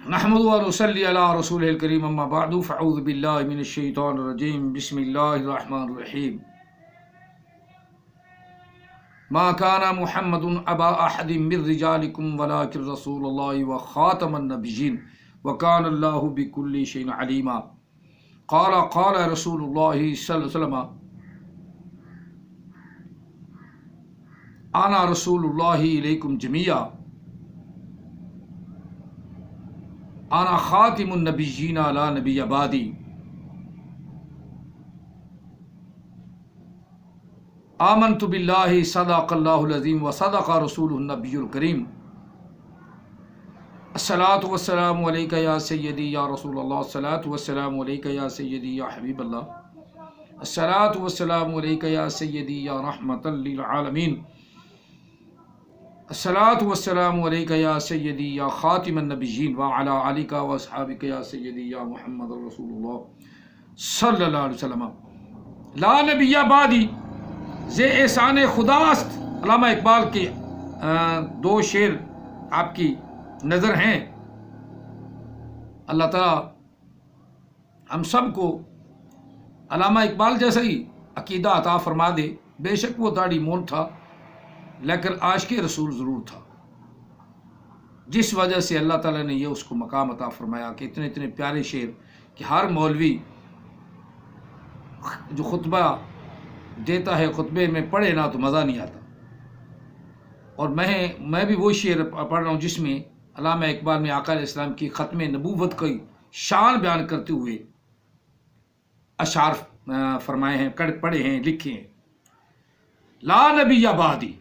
نحمد و نصلی علی رسول الکریم اما بعد فاعوذ باللہ من الشیطان الرجیم بسم اللہ الرحمن الرحیم ما کان محمد ابا احد من رجالکم ولکن رسول اللہ وخاتم النبیین وکان اللہ بکل شیء علیما قال رسول اللہ صلی اللہ علیہ وسلم انا رسول اللہ الیکم جمیعا انا خاتم النبیین لا نبی بعدی آمنت باللہ صدق اللہ العظیم وصدق رسولہ النبی الکریم الصلاۃ والسلام علیک یا سیدی یا رسول اللہ الصلاۃ والسلام علیک یا سیدی یا حبیب اللہ الصلاۃ والسلام علیک یا سیدی یا رحمۃ للعالمین الصلاۃ والسلام علیک یا سیدی یا خاتم النبیین وعلی آلک واصحابک یا سیدی یا محمد رسول اللہ صلی اللہ علیہ وسلم لا نبی بعدی زے احسان خدا است۔ علامہ اقبال کے دو شعر آپ کی نظر ہیں۔ اللہ تعالیٰ ہم سب کو علامہ اقبال جیسا ہی عقیدہ عطا فرما دے۔ بے شک وہ داڑھی مول تھا لیکن عاشق رسول ضرور تھا، جس وجہ سے اللہ تعالیٰ نے یہ اس کو مقام عطا فرمایا کہ اتنے اتنے پیارے شعر کہ ہر مولوی جو خطبہ دیتا ہے خطبے میں پڑھے نہ تو مزہ نہیں آتا۔ اور میں بھی وہ شعر پڑھ رہا ہوں جس میں علامہ اقبال نے آقا علیہ السلام کی ختم نبوت کی شان بیان کرتے ہوئے اشعار فرمائے ہیں، پڑھے ہیں، لکھے ہیں۔ لا نبی بعدی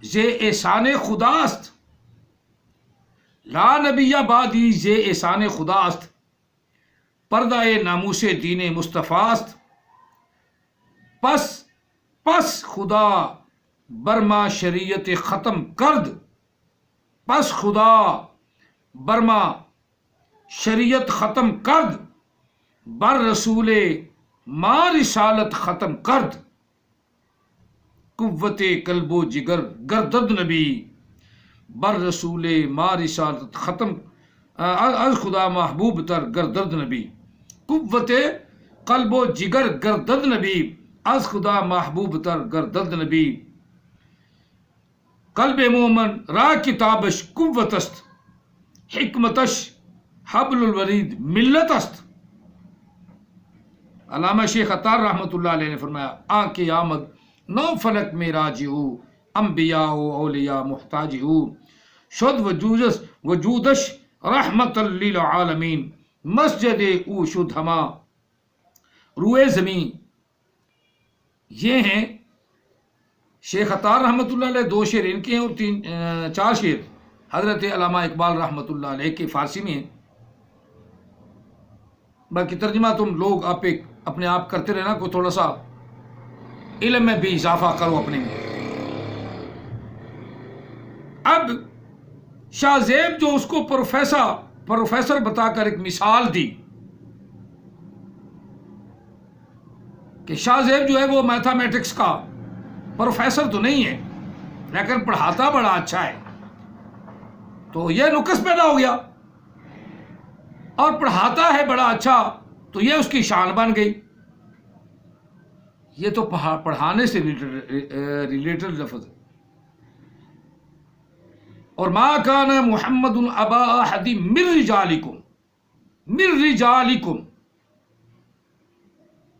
زے احسان خدا است، لا نبی بعدی زے احسان خدا است، پردہ ناموس دین مصطفیٰ است، پس خدا برما شریعت ختم کرد، پس خدا برما شریعت ختم کرد، بر رسول ما رسالت ختم کرد، قوت قلب و جگر گردد نبی، بر رسول ما رسالت ختم از خدا محبوب تر گردد نبی، قوت قلب و جگر گردد نبی، از خدا محبوب تر گردد نبی، قلب مومن را کتابش قوت است، حکمتش حبل الورید ملت است۔ علامہ شیخ عطار رحمۃ اللہ علیہ نے فرمایا آنکھ آمد نو فلک میں راجی ہو، انبیاء و اولیاء محتاج ہو، شد وجودش رحمت للعالمین، مسجد او شد ہما روئے زمین۔ یہ ہیں شیخ عطار رحمۃ اللہ علیہ، دو شعر ان کے ہیں اور چار شعر حضرت علامہ اقبال رحمۃ اللہ علیہ کے فارسی میں ہیں۔ باقی ترجمہ تم لوگ اپنے آپ کرتے رہنا، کو تھوڑا سا علم میں بھی اضافہ کرو اپنے میں۔ اب شاہ زیب جو اس کو پروفیسر بتا کر ایک مثال دی کہ شاہ زیب جو ہے وہ میتھمیٹکس کا پروفیسر تو نہیں ہے لیکن پڑھاتا بڑا اچھا ہے، تو یہ نقص پیدا ہو گیا، اور پڑھاتا ہے بڑا اچھا تو یہ اس کی شان بن گئی۔ یہ تو پڑھانے سے ریلیٹڈ لفظ ہے۔ اور ما کان محمد ابا احد من رجالکم،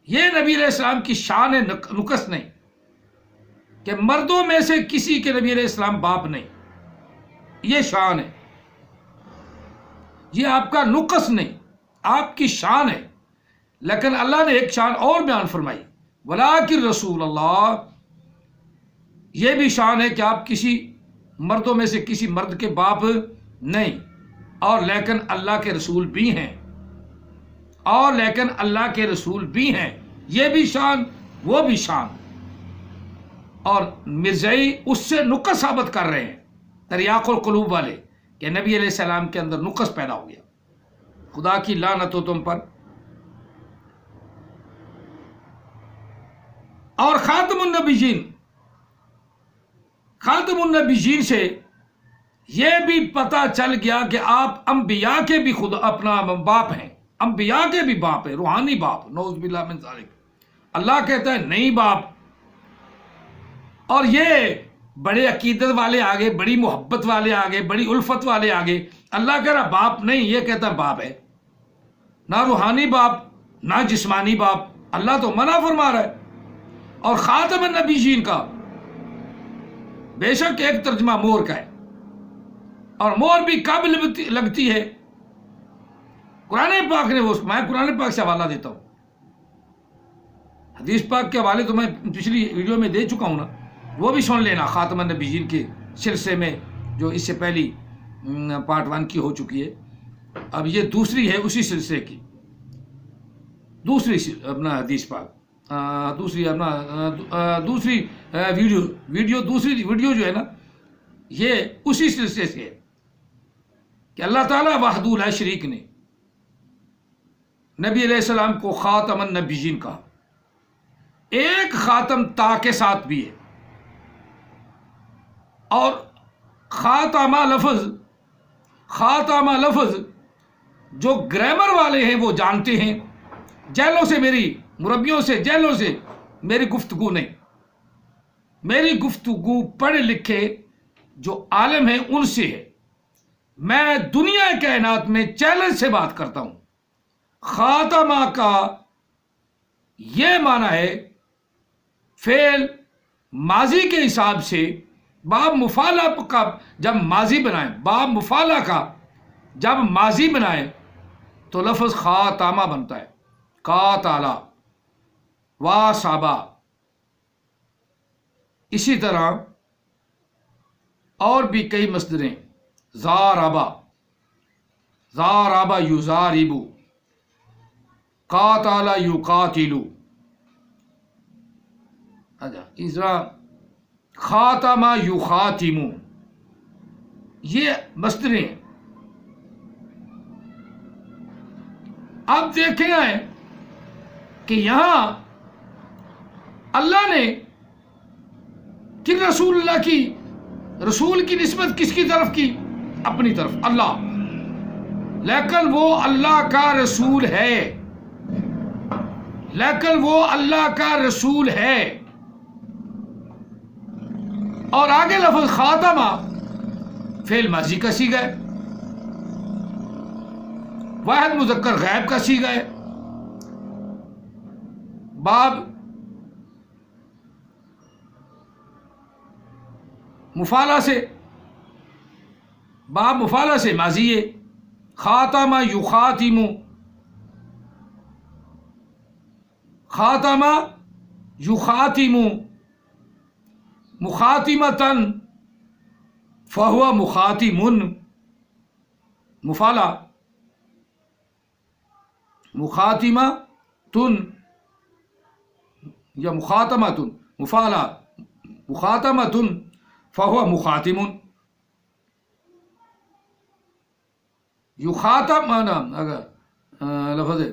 یہ نبی علیہ السلام کی شان نقص نہیں کہ مردوں میں سے کسی کے نبی علیہ السلام باپ نہیں، یہ شان ہے، یہ آپ کا نقص نہیں، آپ کی شان ہے۔ لیکن اللہ نے ایک شان اور بیان فرمائی، ولیکن رسول اللہ، یہ بھی شان ہے کہ آپ کسی مردوں میں سے کسی مرد کے باپ نہیں، اور لیکن اللہ کے رسول بھی ہیں، اور لیکن اللہ کے رسول بھی ہیں، یہ بھی شان وہ بھی شان۔ اور مرزائی اس سے نقص ثابت کر رہے ہیں تریاق القلوب والے کہ نبی علیہ السلام کے اندر نقص پیدا ہو گیا، خدا کی لعنت ہو تم پر۔ اور خاتم النبیین سے یہ بھی پتہ چل گیا کہ آپ انبیاء کے بھی خود اپنا باپ ہیں، انبیاء کے بھی باپ ہیں، روحانی باپ، نعوذ باللہ من ذالک۔ اللہ کہتا ہے نہیں باپ، اور یہ بڑے عقیدت والے آگے، بڑی محبت والے آگے، بڑی الفت والے آگے، اللہ کہہ رہا باپ نہیں، یہ کہتا ہے باپ ہے، نہ روحانی باپ نہ جسمانی باپ، اللہ تو منع فرما رہا ہے۔ اور خاتم النبیین کا بے شک ایک ترجمہ مور کا ہے، اور مور بھی کب لگتی ہے؟ قرآن پاک نے میں قرآن پاک سے حوالہ دیتا ہوں، حدیث پاک کے حوالے تو میں پچھلی ویڈیو میں دے چکا ہوں نا، وہ بھی سن لینا خاتم النبیین کے سلسلے میں، جو اس سے پہلی پارٹ 1 کی ہو چکی ہے۔ اب یہ دوسری ہے اسی سلسلے کی، دوسری اپنا حدیث پاک، دوسری ویڈیو جو ہے نا، یہ اسی سلسلے سے ہے کہ اللہ تعالیٰ وحدہ لا شریک نے نبی علیہ السلام کو خاتم النبیین کہا۔ ایک خاتم تا کے ساتھ بھی ہے، اور خاتمہ لفظ جو گرامر والے ہیں وہ جانتے ہیں، جیلوں سے میری مربیوں سے، جیلوں سے میری گفتگو نہیں، میری گفتگو پڑھے لکھے جو عالم ہیں ان سے ہے۔ میں دنیا کائنات میں چیلنج سے بات کرتا ہوں۔ خاتمہ کا یہ معنی ہے فعل ماضی کے حساب سے، باب مفعلہ کا جب ماضی بنائیں، باب مفعلہ کا جب ماضی بنائیں تو لفظ خاتمہ بنتا ہے، قاتلہ واصبہ۔ اسی طرح اور بھی کئی مصدریں، ضاربہ یضارب، قاتل یقاتل، اس طرح خاتمہ یخاتم، یہ مصدریں ہیں۔ اب دیکھیں کہ یہاں اللہ نے کن رسول اللہ کی، رسول کی نسبت کس کی طرف کی؟ اپنی طرف، اللہ، لیکن وہ اللہ کا رسول ہے، لیکن وہ اللہ کا رسول ہے۔ اور آگے لفظ خاتمہ فعل ماضی کا صیغہ ہے، واحد مذکر غائب کا صیغہ ہے، باب مفعلہ سے ماضی ہے، خاتمہ یخاتم، خاتمہ یخاتم، مخاتمتن فہو مخاتم، مفعلہ مخاتمتن یا مخاتمتن، مفعلہ مخاتمتن فہو مخاتم۔ یخاتم لفظ ہے،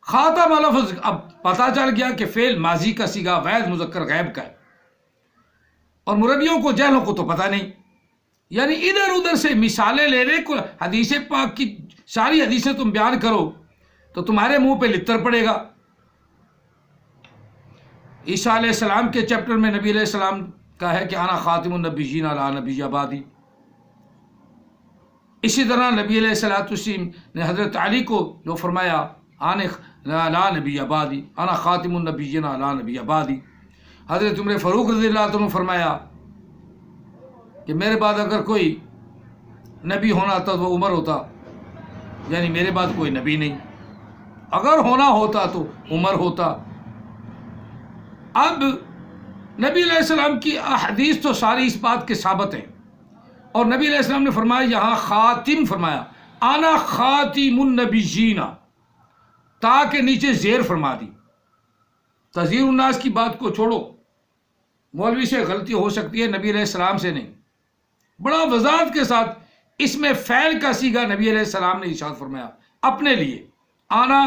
خاتمہ لفظ اب پتہ چل گیا کہ فعل ماضی کا صیغہ واحد مذکر غائب کا ہے، اور مربیوں کو جہلوں کو تو پتہ نہیں، یعنی ادھر ادھر سے مثالیں لے رہے کو۔ حدیث پاک کی ساری حدیثیں تم بیان کرو تو تمہارے منہ پہ لتر پڑے گا۔ عیسیٰ علیہ السلام کے چیپٹر میں نبی علیہ السلام کا ہے کہ انا خاتم النبیین لا نبی بعدی۔ اسی طرح نبی علیہ السلام نے حضرت علی کو جو فرمایا انا لا نبی بعدی، انا خاتم النبیین لا نبی بعدی۔ حضرت عمر فاروق رضی اللہ عنہ فرمایا کہ میرے بعد اگر کوئی نبی ہونا تھا تو وہ عمر ہوتا، یعنی میرے بعد کوئی نبی نہیں، اگر ہونا ہوتا تو عمر ہوتا۔ اب نبی علیہ السلام کی احادیث تو ساری اس بات کے ثابت ہیں، اور نبی علیہ السلام نے فرمایا، یہاں خاتم فرمایا، انا خاتم النبیین، تا کے نیچے زیر فرما دی۔ تذکیر الناس کی بات کو چھوڑو، مولوی سے غلطی ہو سکتی ہے، نبی علیہ السلام سے نہیں۔ بڑا وضاحت کے ساتھ اس میں فعل کا صیغہ نبی علیہ السلام نے ارشاد فرمایا اپنے لیے، انا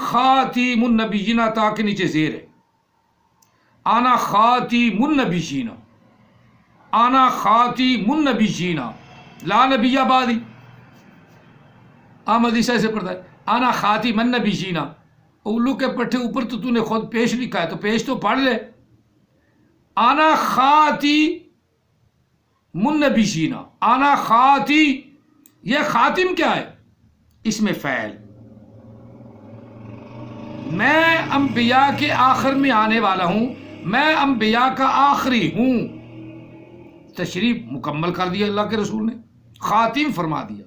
خاتم النبیین، تا کے نیچے زیر ہے، انا خاتم النبیین، انا خاتم النبیین، لا نبی بعدی. احمد عیسیٰ سے پڑھتا ہے انا خاتم النبیین. الو کے پٹھے اوپر تو نے خود پیش لکھا ہے تو پیش تو پڑھ لے. انا خاتم النبیین، انا خاتی، یہ خاتم کیا ہے؟ اس میں فعل، میں انبیاء کے آخر میں آنے والا ہوں، میں انبیاء کا آخری ہوں. تشریف مکمل کر دیا اللہ کے رسول نے، خاتم فرما دیا،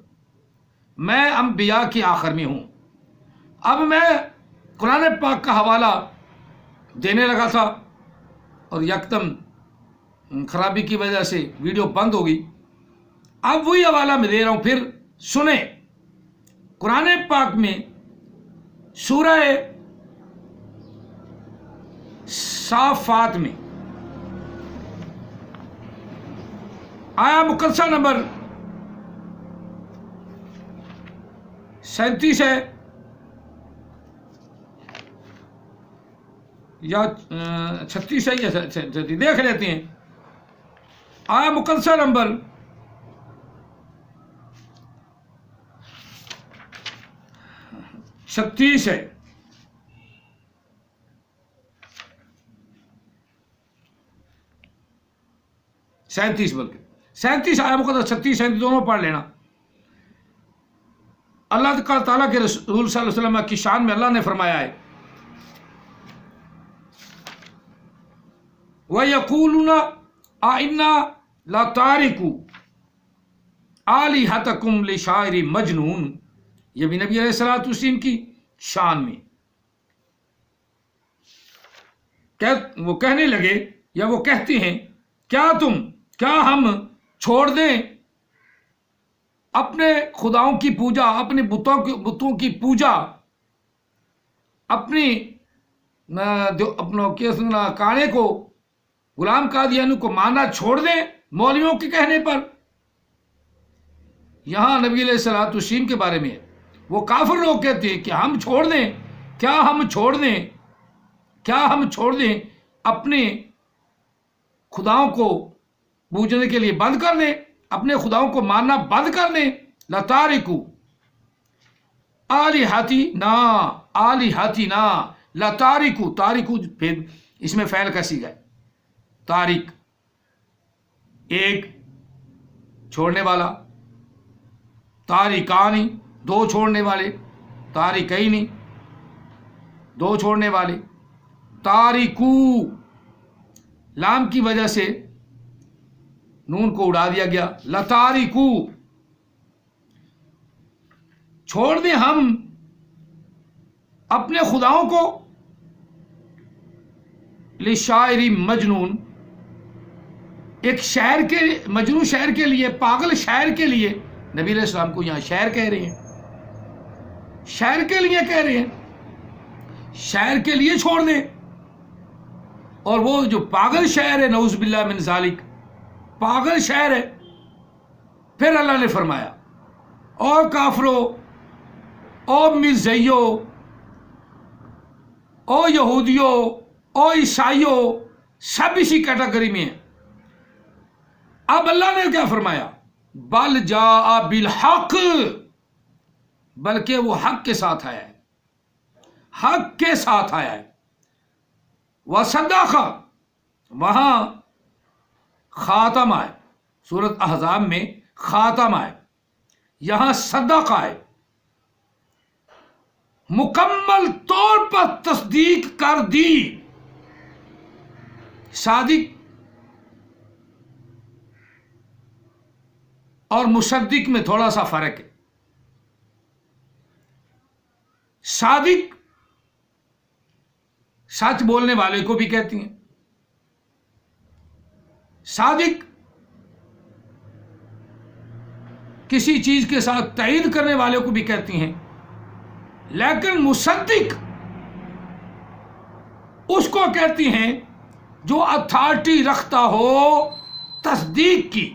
میں انبیاء کے آخر میں ہوں. اب میں قرآن پاک کا حوالہ دینے لگا تھا اور یکدم خرابی کی وجہ سے ویڈیو بند ہو گئی. اب وہی حوالہ میں دے رہا ہوں، پھر سنیں. قرآن پاک میں سورہ صافات میں آیا مقدسہ نمبر 37 ہے یا 36 ہے یا 37 دیکھ لیتے ہیں. آیا مقدسہ نمبر 36 ہے. سینتیس بلکہ 37 آیا مقدس 36 37 دونوں پڑھ لینا. اللہ تعالیٰ کے رسول صلی اللہ علیہ وسلم کی شان میں اللہ نے فرمایا ہے وَيَقُولُونَ أَإِنَّا لَتَارِكُو آلِهَتَكُمْ لِشَاعِرٍ مَجْنُونٍ. یہ بھی نبی علیہ الصلوۃ والسلام کی شان میں وہ کہنے لگے یا وہ کہتے ہیں کیا ہم چھوڑ دیں اپنے خداؤں کی پوجا، اپنے بتوں کی پوجا، اپنے کانے کو، غلام قادیانی کو ماننا چھوڑ دیں مولویوں کے کہنے پر. یہاں نبی علیہ الصلوۃ والسلام کے بارے میں وہ کافر لوگ کہتے ہیں کہ ہم چھوڑ دیں، کیا ہم چھوڑ دیں اپنے خداؤں کو پوجنے کے لیے بند کر دیں، اپنے خداؤں کو ماننا بند کر دیں. لَتَارِكُو آلِهَتِنَا لَتَارِكُو، تاریکو پھر اس میں فعل کا صیغہ ہے. تاریک ایک چھوڑنے والا، تاریکانی دو چھوڑنے والے، تاریکینی دو چھوڑنے والے. تاریکو لام کی وجہ سے نون کو اڑا دیا گیا. لتاریکو چھوڑ دیں ہم اپنے خداؤں کو، لشاعر مجنون ایک شاعر کے، مجنون شاعر کے لیے، پاگل شاعر کے لیے. نبی علیہ السلام کو یہاں شاعر کہہ رہے ہیں، شاعر کے لیے کہہ رہے ہیں، شاعر کے لیے چھوڑ دیں. اور وہ جو پاگل شاعر ہے نعوذ باللہ من ذالک، پاگل شاعر ہے. پھر اللہ نے فرمایا او کافرو، او مرزیو، او یہودیو، او عیسائیو، سب اسی کیٹیگری میں ہیں. اب اللہ نے کیا فرمایا؟ بل جاء بالحق، بلکہ وہ حق کے ساتھ آیا ہے، حق کے ساتھ آیا ہے. وصدق، وہاں خاتم آئے، سورۃ احزاب میں خاتم آئے، یہاں صدق آئے. مکمل طور پر تصدیق کر دی. صادق اور مصدق میں تھوڑا سا فرق ہے. صادق سچ بولنے والے کو بھی کہتی ہیں، صادق کسی چیز کے ساتھ تائید کرنے والے کو بھی کہتی ہیں. لیکن مصدق اس کو کہتی ہیں جو اتھارٹی رکھتا ہو تصدیق کی،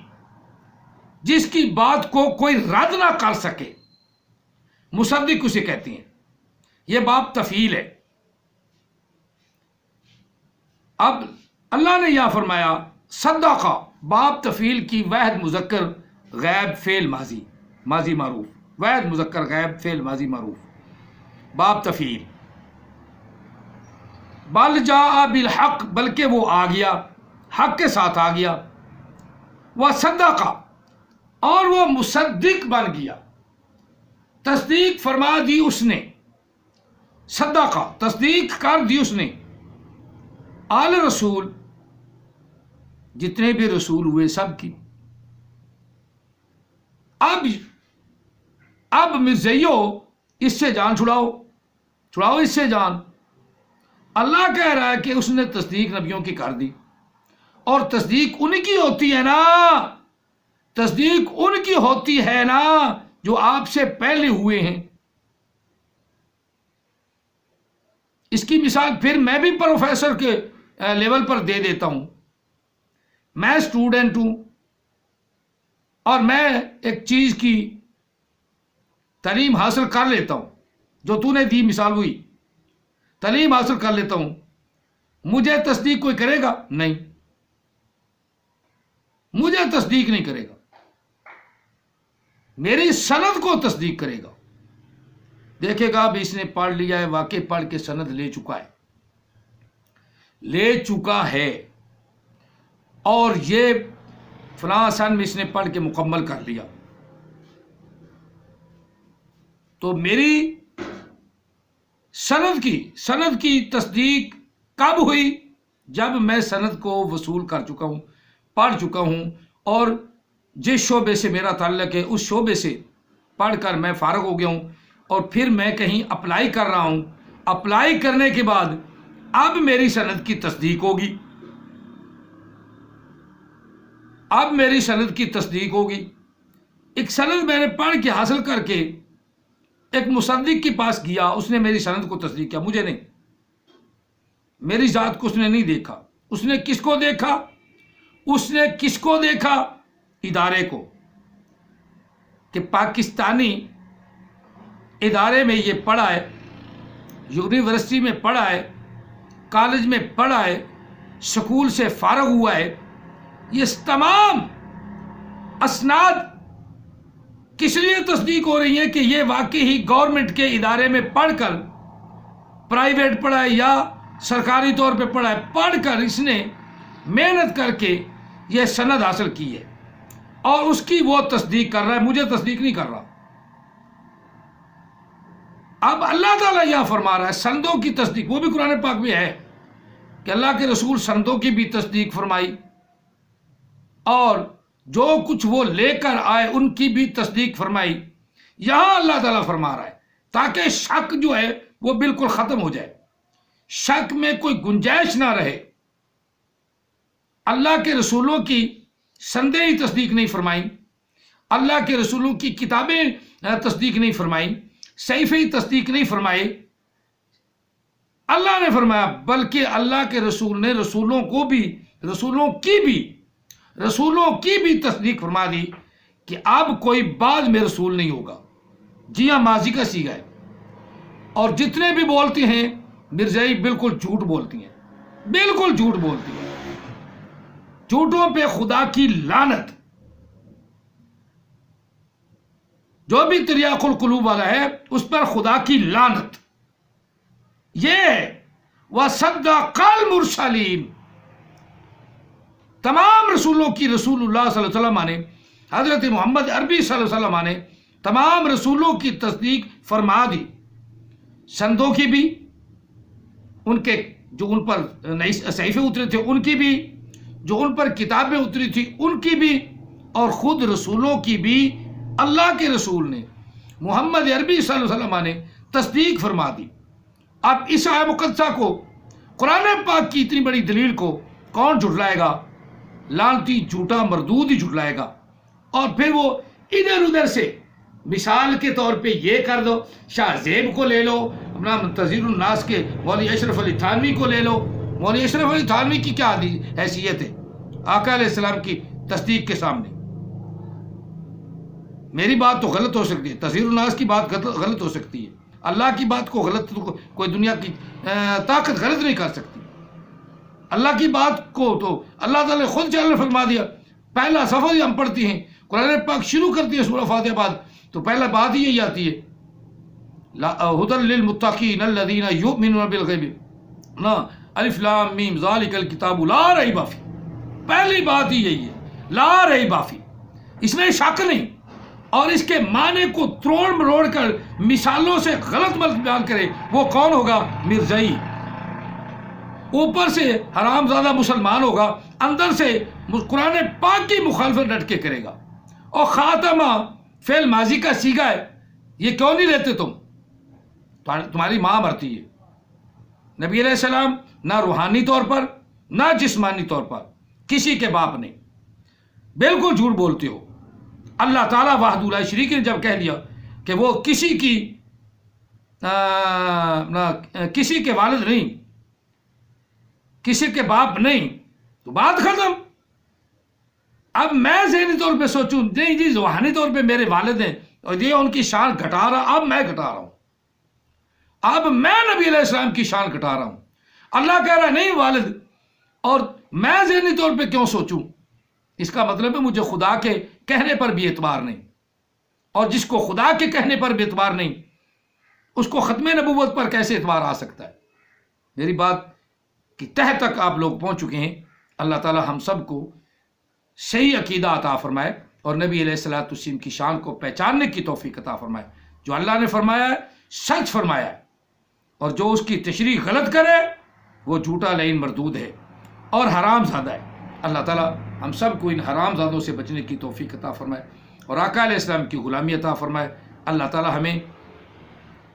جس کی بات کو کوئی رد نہ کر سکے، مصدق اسے کہتی ہیں. یہ باب تفعیل ہے. اب اللہ نے یہاں فرمایا صدقہ، باب تفعیل کی واحد مذکر غیب فعل ماضی، ماضی معروف، واحد مذکر غیب فعل ماضی معروف، باب تفعیل، بل جاء بالحق، بلکہ وہ آ گیا، حق کے ساتھ آ گیا، وصدق، اور وہ مصدق بن گیا، تصدیق فرما دی اس نے، صدق تصدیق کر دی اس نے، آل رسول جتنے بھی رسول ہوئے سب کی۔ اب مرزائیو اس سے جان چھڑاؤ اس سے جان۔ اللہ کہہ رہا ہے کہ اس نے تصدیق نبیوں کی کر دی، اور تصدیق ان کی ہوتی ہے نا، تصدیق ان کی ہوتی ہے نا جو آپ سے پہلے ہوئے ہیں۔ اس کی مثال پھر میں بھی پروفیسر کے لیول پر دے دیتا ہوں۔ میں اسٹوڈنٹ ہوں اور میں ایک چیز کی تعلیم حاصل کر لیتا ہوں، جو تو نے دی مثال ہوئی، تعلیم حاصل کر لیتا ہوں، مجھے تصدیق کوئی کرے گا؟ نہیں، مجھے تصدیق نہیں کرے گا، میری سند کو تصدیق کرے گا، دیکھے گا اب اس نے پڑھ لیا ہے، واقعی پڑھ کے سند لے چکا ہے اور یہ فلاں سن میں اس نے پڑھ کے مکمل کر لیا، تو میری سند کی تصدیق کب ہوئی؟ جب میں سند کو وصول کر چکا ہوں، پڑھ چکا ہوں، اور جس شعبے سے میرا تعلق ہے اس شعبے سے پڑھ کر میں فارغ ہو گیا ہوں، اور پھر میں کہیں اپلائی کر رہا ہوں، اپلائی کرنے کے بعد اب میری سند کی تصدیق ہوگی، اب میری سند کی تصدیق ہوگی۔ ایک سند میں نے پڑھ کے حاصل کر کے ایک مصدق کے پاس گیا، اس نے میری سند کو تصدیق کیا، مجھے نہیں، میری ذات کو اس نے نہیں دیکھا، اس نے کس کو دیکھا؟ اس نے کس کو دیکھا؟ ادارے کو، کہ پاکستانی ادارے میں یہ پڑھا ہے، یونیورسٹی میں پڑھا ہے، کالج میں پڑھا ہے، سکول سے فارغ ہوا ہے، یہ تمام اسناد کس لیے تصدیق ہو رہی ہیں کہ یہ واقعی ہی گورنمنٹ کے ادارے میں پڑھ کر، پرائیویٹ پڑھا ہے یا سرکاری طور پہ پڑھا ہے، پڑھ کر اس نے محنت کر کے یہ سند حاصل کی ہے، اور اس کی وہ تصدیق کر رہا ہے، مجھے تصدیق نہیں کر رہا۔ اب اللہ تعالیٰ یہاں فرما رہا ہے سندوں کی تصدیق، وہ بھی قرآن پاک میں ہے کہ اللہ کے رسول سندوں کی بھی تصدیق فرمائی، اور جو کچھ وہ لے کر آئے ان کی بھی تصدیق فرمائی۔ یہاں اللہ تعالیٰ فرما رہا ہے تاکہ شک جو ہے وہ بالکل ختم ہو جائے، شک میں کوئی گنجائش نہ رہے۔ اللہ کے رسولوں کی سندیں ہی تصدیق نہیں فرمائیں، اللہ کے رسولوں کی کتابیں تصدیق نہیں فرمائیں، صحیفے ہی تصدیق نہیں فرمائے۔ اللہ نے فرمایا بلکہ اللہ کے رسول نے رسولوں کی بھی تصدیق فرما دی کہ اب کوئی بعد میں رسول نہیں ہوگا۔ جی ہاں، ماضی کا صیغہ ہے، اور جتنے بھی بولتے ہیں مرزائی بالکل جھوٹ بولتی ہیں، بالکل جھوٹ بولتی ہیں، جھوٹوں پہ خدا کی لعنت۔ جو بھی تریاق القلوب والا ہے اس پر خدا کی لعنت۔ یہ وصدق المرسلین، تمام رسولوں کی، رسول اللہ صلی اللہ علیہ وسلم نے، حضرت محمد عربی صلی اللہ علیہ وسلم نے تمام رسولوں کی تصدیق فرما دی، سندوں کی بھی، ان کے جو ان پر نئی صحیفے اترے تھے ان کی بھی، جو ان پر کتابیں اتری تھی ان کی بھی، اور خود رسولوں کی بھی اللہ کے رسول نے، محمد عربی صلی اللہ علیہ وسلم نے تصدیق فرما دی۔ اب اس آیہ مقدسہ کو، قرآن پاک کی اتنی بڑی دلیل کو کون جھٹلائے گا؟ لعنتی جھوٹا مردود ہی جھٹلائے گا، اور پھر وہ ادھر ادھر سے مثال کے طور پہ یہ کر دو، شاہ زیب کو لے لو، اپنا تذکیر الناس کے مولوی اشرف علی تھانوی کو لے لو۔ مولوی اشرف علی تھانوی کی کیا حیثیت ہے آقا علیہ السلام کی تصدیق کے سامنے؟ میری بات تو غلط ہو سکتی ہے، تذکیر الناس کی بات غلط ہو سکتی ہے، اللہ کی بات کو غلط کوئی دنیا کی طاقت غلط نہیں کر سکتی۔ اللہ کی بات کو تو اللہ تعالیٰ نے خود جل فرما دیا۔ پہلا صفحہ ہم پڑھتے ہیں قرآن پاک شروع کرتی ہے سورہ فاتحہ بعد تو پہلا بات ہی یہی آتی ہے ہدی للمتقین الذین یؤمنون بالغیب نا الف لام میم ذالک الکتاب لا ریب فیہ، پہلی بات ہی یہی ہے لا ریب فیہ، اس میں شک نہیں، اور اس کے معنی کو تروڑ مروڑ کر مثالوں سے غلط بیان کرے وہ کون ہوگا؟ مرزائی، اوپر سے حرام زادہ مسلمان ہوگا، اندر سے قرآن پاک کی مخالفت ڈٹ کے کرے گا۔ اور خاتمہ فعل ماضی کا صیغہ ہے، یہ کیوں نہیں لیتے تم؟ تمہاری ماں مرتی ہے، نبی علیہ السلام نہ روحانی طور پر نہ جسمانی طور پر کسی کے باپ نہیں، بالکل جھوٹ بولتے ہو۔ اللہ تعالیٰ وحدہ لا شریک نے جب کہہ دیا کہ وہ کسی کے والد نہیں، کسی کے باپ نہیں، تو بات ختم۔ اب میں ذہنی طور پہ سوچوں نہیں جی روحانی طور پہ میرے والد ہیں اور یہ ان کی شان گھٹا رہا، اب میں گھٹا رہا ہوں، اب میں نبی علیہ السلام کی شان گھٹا رہا ہوں۔ اللہ کہہ رہا ہے نہیں والد، اور میں ذہنی طور پہ کیوں سوچوں؟ اس کا مطلب ہے مجھے خدا کے کہنے پر بھی اعتبار نہیں، اور جس کو خدا کے کہنے پر بھی اعتبار نہیں اس کو ختم نبوت پر کیسے اعتبار آ سکتا ہے؟ میری بات کی تہ تک آپ لوگ پہنچ چکے ہیں۔ اللہ تعالی ہم سب کو صحیح عقیدہ عطا فرمائے اور نبی علیہ الصلوۃ والسلام کی شان کو پہچاننے کی توفیق عطا فرمائے۔ جو اللہ نے فرمایا ہے سچ فرمایا ہے، اور جو اس کی تشریح غلط کرے وہ جھوٹا لعین مردود ہے اور حرام زادہ ہے۔ اللہ تعالی ہم سب کو ان حرام زادوں سے بچنے کی توفیق عطا فرمائے اور آقا علیہ السلام کی غلامی عطا فرمائے۔ اللہ تعالی ہمیں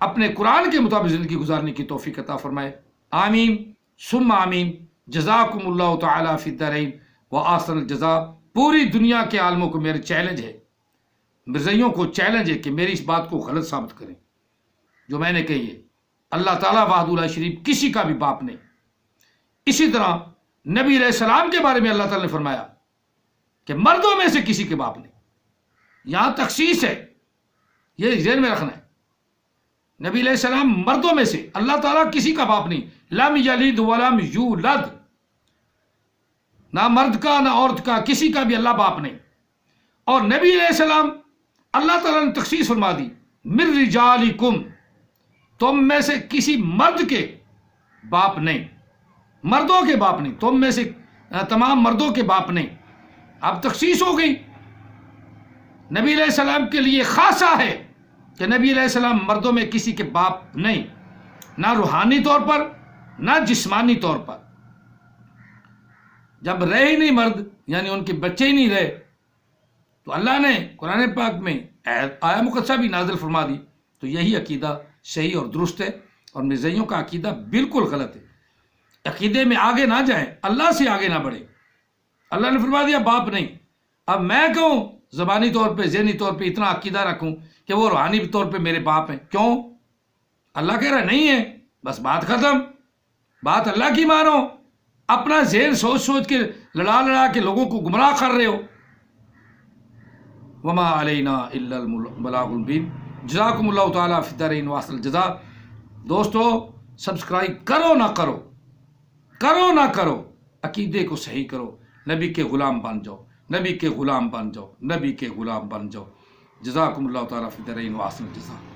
اپنے قرآن کے مطابق زندگی گزارنے کی توفیق عطا فرمائے۔ آمین ثم آمین۔ جزاکم اللہ تعالی فی الدارین وآخر الجزاء۔ پوری دنیا کے عالموں کو میرے چیلنج ہے، مرزائیوں کو چیلنج ہے کہ میری اس بات کو غلط ثابت کریں جو میں نے کہی ہے۔ اللہ تعالیٰ وحدہ لا شریک کسی کا بھی باپ نہیں۔ اسی طرح نبی علیہ السلام کے بارے میں اللہ تعالیٰ نے فرمایا کہ مردوں میں سے کسی کے باپ نہیں، یہاں تخصیص ہے، یہ ذہن میں رکھنا ہے۔ نبی علیہ السلام مردوں میں سے، اللہ تعالیٰ کسی کا باپ نہیں، لم یلد ولم یولد، نہ مرد کا نہ عورت کا، کسی کا بھی اللہ باپ نہیں۔ اور نبی علیہ السلام اللہ تعالیٰ نے تخصیص فرما دی، من رجالکم، تم میں سے کسی مرد کے باپ نہیں، مردوں کے باپ نہیں، تم میں سے تمام مردوں کے باپ نہیں۔ اب تخصیص ہو گئی، نبی علیہ السلام کے لیے خاصہ ہے کہ نبی علیہ السلام مردوں میں کسی کے باپ نہیں، نہ روحانی طور پر نہ جسمانی طور پر۔ جب رہے ہی نہیں مرد، یعنی ان کے بچے ہی نہیں رہے، تو اللہ نے قرآن پاک میں آیہ مقدسہ بھی نازل فرما دی۔ تو یہی عقیدہ صحیح اور درست ہے، اور مرزائیوں کا عقیدہ بالکل غلط ہے۔ عقیدے میں آگے نہ جائیں، اللہ سے آگے نہ بڑھیں۔ اللہ نے فرما دیا باپ نہیں، اب میں کہوں زبانی طور پہ ذہنی طور پہ اتنا عقیدہ رکھوں کہ وہ روحانی طور پہ میرے باپ ہیں، کیوں؟ اللہ کہہ رہا نہیں ہے، بس بات ختم، بات اللہ کی مانو۔ اپنا ذہن سوچ سوچ کے لڑا لڑا کے لوگوں کو گمراہ کر رہے ہو۔ وما علینا الا البلاغ المبین۔ جزاکم اللہ تعالی فی الدارین واحسن الجزاء۔ دوستو سبسکرائب کرو نہ کرو، کرو نہ کرو، عقیدے کو صحیح کرو، نبی کے غلام بن جاؤ، نبی کے غلام بن جاؤ، نبی کے غلام بن جاؤ۔ جزاکم اللہ تعالی فی الدارین واحسن الجزاء۔